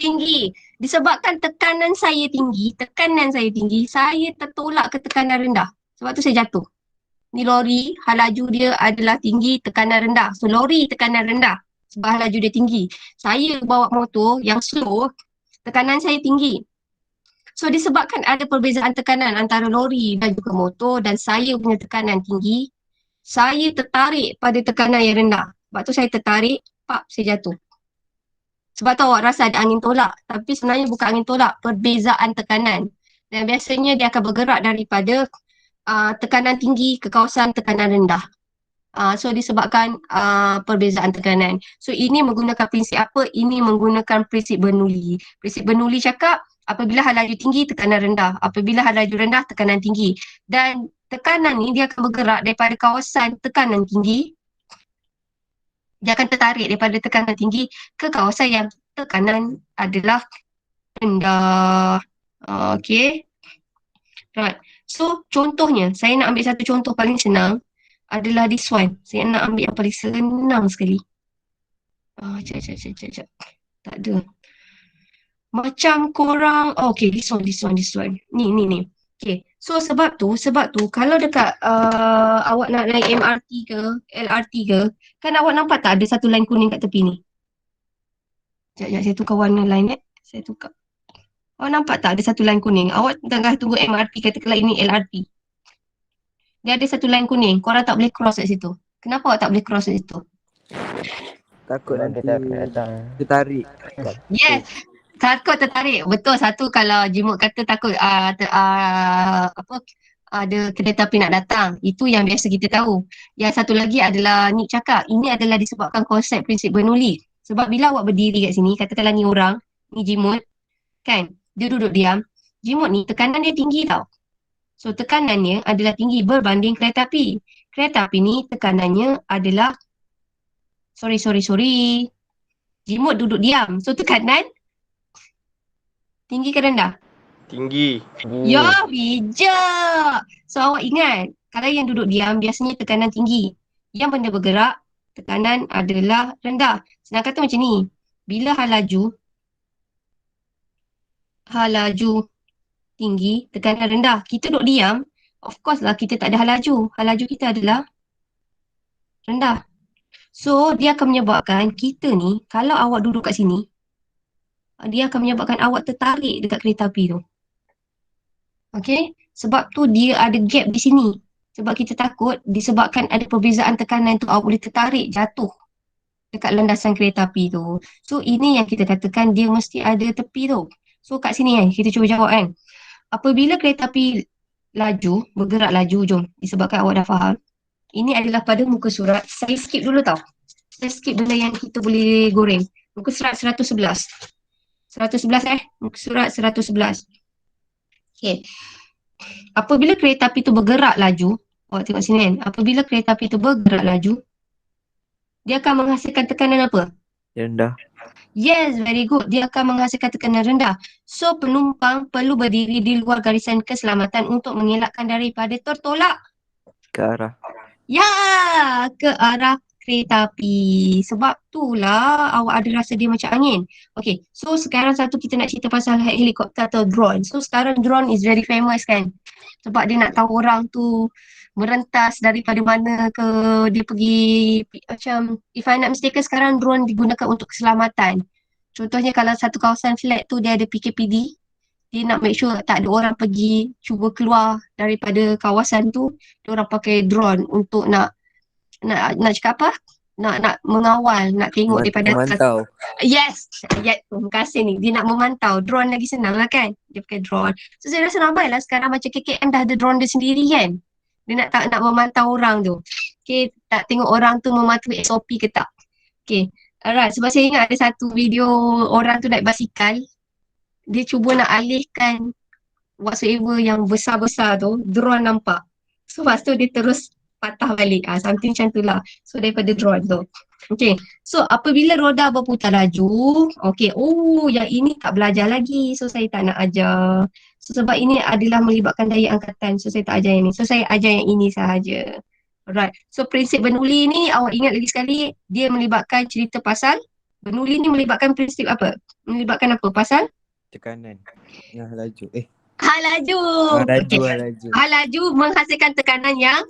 [SPEAKER 1] tinggi. Disebabkan tekanan saya tinggi, saya tertolak ke tekanan rendah. Sebab tu saya jatuh. Ni lori, laju dia adalah tinggi, tekanan rendah. So lori tekanan rendah sebab laju dia tinggi. Saya bawa motor yang slow, tekanan saya tinggi. So disebabkan ada perbezaan tekanan antara lori dan juga motor dan saya punya tekanan tinggi, saya tertarik pada tekanan yang rendah. Sebab tu saya tertarik, saya jatuh. Sebab tu awak rasa ada angin tolak. Tapi sebenarnya bukan angin tolak, perbezaan tekanan. Dan biasanya dia akan bergerak daripada tekanan tinggi ke kawasan tekanan rendah. So disebabkan perbezaan tekanan. So ini menggunakan prinsip apa? Ini menggunakan prinsip Bernoulli. Prinsip Bernoulli cakap apabila laju tinggi, tekanan rendah. Apabila laju rendah, tekanan tinggi. Dan tekanan ni dia akan bergerak daripada kawasan tekanan tinggi. Dia akan tertarik daripada tekanan tinggi ke kawasan yang tekanan adalah rendah. Okay. Right. So, contohnya, saya nak ambil satu contoh paling senang adalah this one. Saya nak ambil yang paling senang sekali. Sekejap. Tak ada. Macam korang, okay, this one. Ni. Okay, so sebab tu kalau dekat awak nak naik MRT ke LRT ke, kan awak nampak tak ada satu line kuning kat tepi ni? Sekejap, saya tukar warna line saya tukar. Awak nampak tak ada satu line kuning? Awak tengah tunggu MRT, katakanlah ini LRT. Dia ada satu line kuning, korang tak boleh cross kat situ. Kenapa awak tak boleh cross kat situ?
[SPEAKER 3] Takut nanti
[SPEAKER 5] Kita akan datang.
[SPEAKER 3] tertarik.
[SPEAKER 1] Yes, takut tertarik. Betul, satu kalau Jimut kata takut ada kereta api nak datang. Itu yang biasa kita tahu. Yang satu lagi adalah Nick cakap, ini adalah disebabkan konsep prinsip Bernoulli. Sebab bila awak berdiri kat sini, katakanlah ni orang, ni Jimut, kan, dia duduk diam. Jimut ni tekanan dia tinggi tau. So tekanannya adalah tinggi berbanding kereta api. Kereta api ni tekanannya adalah sorry. Jimut duduk diam. So tekanan tinggi ke rendah?
[SPEAKER 5] Tinggi.
[SPEAKER 1] Ya, bijak. So awak ingat, kalau yang duduk diam biasanya tekanan tinggi. Yang benda bergerak, tekanan adalah rendah. Senang kata macam ni, bila hal laju tinggi, tekanan rendah. Kita duduk diam, of course lah kita tak ada hal laju. Hal laju kita adalah rendah. So, dia akan menyebabkan kita ni, kalau awak duduk kat sini, dia akan menyebabkan awak tertarik dekat kereta api tu. Okay? Sebab tu dia ada gap di sini. Sebab kita takut disebabkan ada perbezaan tekanan tu, awak boleh tertarik jatuh dekat landasan kereta api tu. So, ini yang kita katakan dia mesti ada tepi tu. So, kat sini kan, kita cuba jawab kan. Apabila kereta api laju, bergerak laju, jom, disebabkan awak dah faham. Ini adalah pada muka surat. Saya skip dulu tau. Saya skip benda yang kita boleh goreng. Muka surat 111. 111 muka surat 111. Okay. Apabila kereta api tu bergerak laju, awak tengok sini kan. Apabila kereta api tu bergerak laju, dia akan menghasilkan tekanan apa?
[SPEAKER 3] Rendah.
[SPEAKER 1] Yes, very good. Dia akan menghasilkan tekanan rendah. So, penumpang perlu berdiri di luar garisan keselamatan untuk mengelakkan daripada tertolak.
[SPEAKER 3] Ke arah.
[SPEAKER 1] Ya, ke arah kereta api. Sebab itulah awak ada rasa dia macam angin. Okay, so sekarang kita nak cerita pasal helikopter atau drone. So, sekarang drone is very famous kan. Sebab dia nak tahu orang tu merentas daripada mana ke, dia pergi macam, if I not mistaken sekarang drone digunakan untuk keselamatan. Contohnya kalau satu kawasan flat tu dia ada PKPD, dia nak make sure tak ada orang pergi cuba keluar daripada kawasan tu, dia orang pakai drone untuk nak cakap apa? Nak mengawal, nak tengok daripada
[SPEAKER 3] Memantau.
[SPEAKER 1] Yes, terima kasih ni. Dia nak memantau. Drone lagi senang lah kan. Dia pakai drone. So saya rasa ramai lah sekarang macam KKM dah ada drone dia sendiri kan. Dia nak memantau orang tu. Okay, tak tengok orang tu mematuhi SOP ke tak. Okay, alright. Sebab saya ingat ada satu video orang tu naik basikal. Dia cuba nak alihkan whatsoever yang besar-besar tu, drone nampak. So lepas tu dia terus patah balik. Something macam tu lah. So daripada drone tu. Okay. So apabila roda berputar laju, okay. Oh, yang ini tak belajar lagi. So saya tak nak ajar. So sebab ini adalah melibatkan daya angkatan. So saya tak ajar yang ni. So saya ajar yang ini sahaja. Alright. So prinsip Bernoulli ni awak ingat lagi sekali. Dia melibatkan cerita pasal. Bernoulli ni melibatkan prinsip apa? Melibatkan apa? Pasal?
[SPEAKER 3] Tekanan. Yang laju.
[SPEAKER 1] Hal laju. Hal laju menghasilkan tekanan yang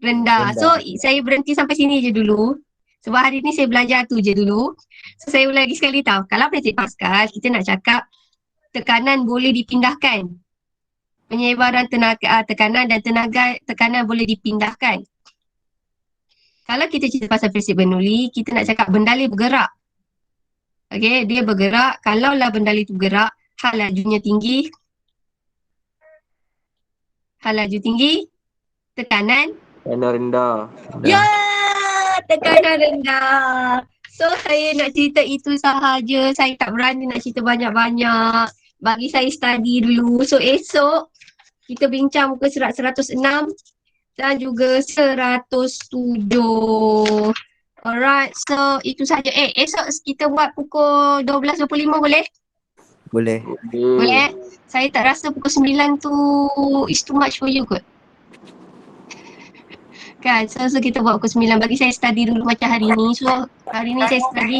[SPEAKER 1] rendah. So saya berhenti sampai sini je dulu. Sebab hari ni saya belajar tu je dulu. So saya ulang lagi sekali tahu. Kalau prinsip Pascal, kita nak cakap tekanan boleh dipindahkan. Penyebaran tenaga, tekanan dan tekanan boleh dipindahkan. Kalau kita cerita pasal prinsip Bernoulli, kita nak cakap bendali bergerak. Okay, dia bergerak. Kalaulah bendali tu bergerak, hal lajunya tinggi. Hal laju tinggi. Tekanan
[SPEAKER 5] rendah.
[SPEAKER 1] ya, tekanan rendah. So saya nak cerita itu sahaja. Saya tak berani nak cerita banyak-banyak. Bagi saya study dulu. So esok kita bincang muka surat 106 dan juga 107. Alright, so itu sahaja. Esok kita buat pukul 12.25 boleh?
[SPEAKER 3] Boleh.
[SPEAKER 1] Boleh? Saya tak rasa pukul 9 tu is too much for you kot. Kan, so kita buat pukul 9. Bagi saya study dulu macam hari ni. So hari ni saya study